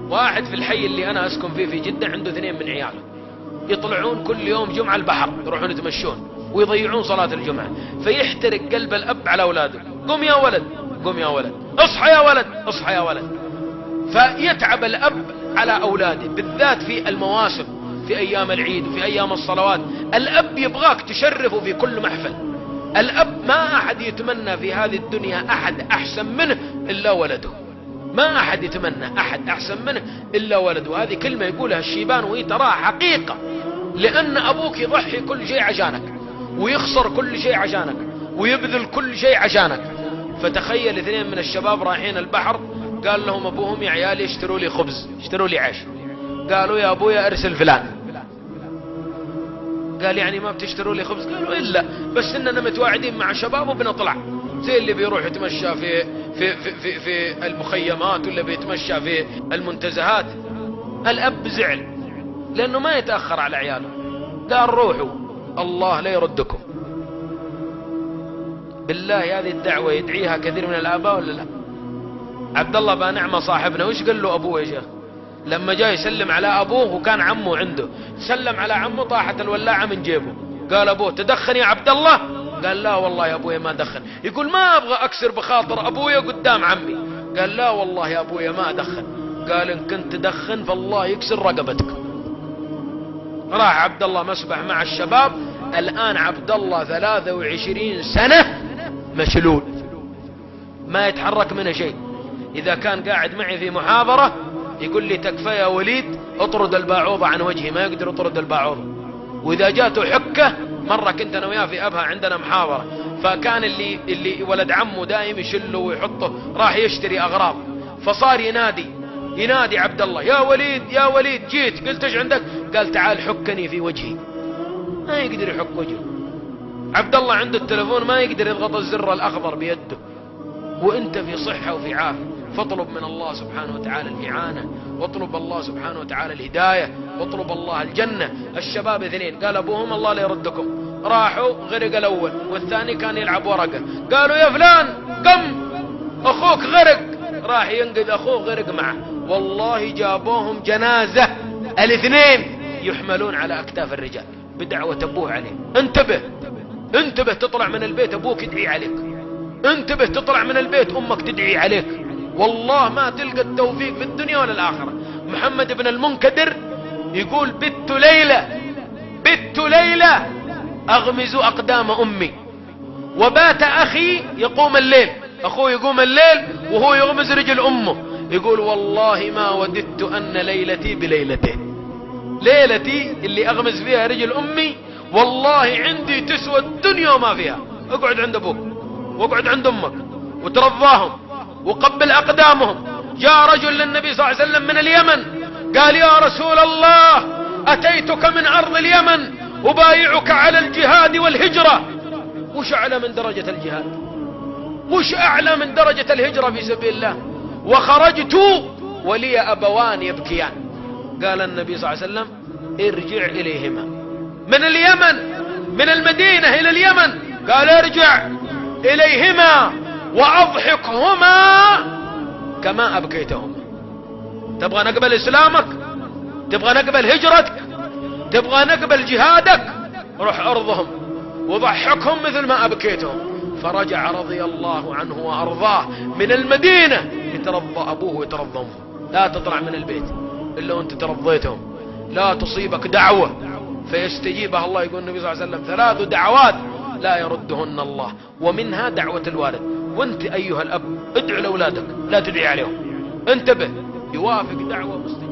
واحد في الحي اللي أنا أسكن فيه في جدة عنده 2 من عياله يطلعون كل يوم جمعة البحر، يروحون يتمشون ويضيعون صلاة الجمعة، فيحترق قلب الأب على أولاده. قم يا ولد، قم يا ولد، اصحى يا ولد، اصحى يا ولد. فيتعب الأب على أولاده بالذات في المواسم، في أيام العيد وفي أيام الصلوات. الأب يبغاك تشرفه في كل محفل. الأب ما أحد يتمنى في هذه الدنيا أحد أحسن منه إلا ولده. ما أحد يتمنى أحد أحسن منه إلا ولده. هذه كلمة يقولها الشيبان وهي تراها حقيقة، لأن أبوك يضحي كل شيء عشانك، ويخسر كل شيء عشانك، ويبذل كل شيء عشانك. فتخيل 2 من الشباب رايحين البحر، قال لهم أبوهم يا عيالي اشتروا لي خبز، اشتروا لي عيش. قالوا يا أبويا أرسل فلان. قال يعني ما بتشتروا لي خبز؟ قالوا إلا بس إننا متواعدين مع شباب وبنطلع، زي اللي بيروح يتمشى في المخيمات ولا بيتمشى في المنتزهات. الأب زعل لأنه ما يتأخر على عياله، قال روحوا الله لا يردكم. بالله هذه الدعوة يدعيها كثير من الآباء ولا لا؟ عبد الله بن نعمة صاحبنا وش قال له أبوه يا شيخ لما جاء يسلم على أبوه وكان عمه عنده؟ سلم على عمه طاحت الولاعة من جيبه. قال أبوه تدخن يا عبد الله؟ قال لا والله يا أبويا ما دخن. يقول ما أبغى أكسر بخاطر أبويا قدام عمي. قال لا والله يا أبويا ما أدخن. قال إن كنت تدخن فالله يكسر رقبتك. راح عبد الله مسبح مع الشباب. الآن عبد الله 23 سنة مشلول، ما يتحرك منه شيء. إذا كان قاعد معي في محاضرة يقول لي تكفى يا وليد اطرد الباعوضة عن وجهي، ما يقدر يطرد الباعوضة. وإذا جاته حكة، مرة كنت أنا وياه في أبها عندنا محاضرة، فكان اللي ولد عمه دائم يشله ويحطه، راح يشتري أغراض، فصار ينادي عبد الله يا وليد يا وليد. جيت قلت ايش عندك؟ قال تعال حكني في وجهي. ما يقدر يحك وجهه. عبد الله عنده التلفون ما يقدر يضغط الزر الأخضر بيده. وانت في صحة وفي عافية، فاطلب من الله سبحانه وتعالى الإعانة، واطلب الله سبحانه وتعالى الهداية، واطلب الله الجنة. الشباب 2 قال أبوهم الله لا يردكم. راحوا غرق الأول والثاني كان يلعب ورقة. قالوا يا فلان قم أخوك غرق. راح ينقذ أخوه غرق معه. والله جابوهم جنازة 2 يحملون على أكتاف الرجال بدعوة أبوه عليه. انتبه انتبه، تطلع من البيت أبوك يدعي عليك. انتبه تطلع من البيت أمك تدعي عليك. والله ما تلقى التوفيق في الدنيا ولا الآخرة. محمد بن المنكدر يقول بت ليلة أغمز أقدام أمي، وبات أخي يقوم الليل، أخوه يقوم الليل وهو يغمز رجل أمه. يقول والله ما وددت أن ليلتي بليلته، ليلتي اللي أغمز فيها رجل أمي والله عندي تسوى الدنيا وما فيها. اقعد عند أبوك واقعد عند أمك وترضاهم وقبل أقدامهم. جاء رجل للنبي صلى الله عليه وسلم من اليمن قال يا رسول الله أتيتك من أرض اليمن أبايعك على الجهاد والهجرة. وش أعلى من درجة الجهاد؟ وش أعلى من درجة الهجرة في سبيل الله؟ وخرجت ولي أبوان يبكيان. قال النبي صلى الله عليه وسلم ارجع إليهما من اليمن، من المدينة إلى اليمن. قال ارجع إليهما وأضحكهما كما أبكيتهما. تبغى نقبل إسلامك؟ تبغى نقبل هجرتك؟ تبغى نقبل جهادك؟ روح أرضهم وضحكهم مثل ما أبكيتهم. فرجع رضي الله عنه وأرضاه من المدينة يترضى أبوه ويترضى أمه. لا تطلع من البيت إلا وأنت ترضيتهم. لا تصيبك دعوة فيستجيبها الله. يقول النبي صلى الله عليه وسلم 3 دعوات لا يردهن الله، ومنها دعوة الوالد. وانت أيها الأب ادعو لأولادك لا تدعي عليهم. انتبه، يوافق دعوة مستجابة.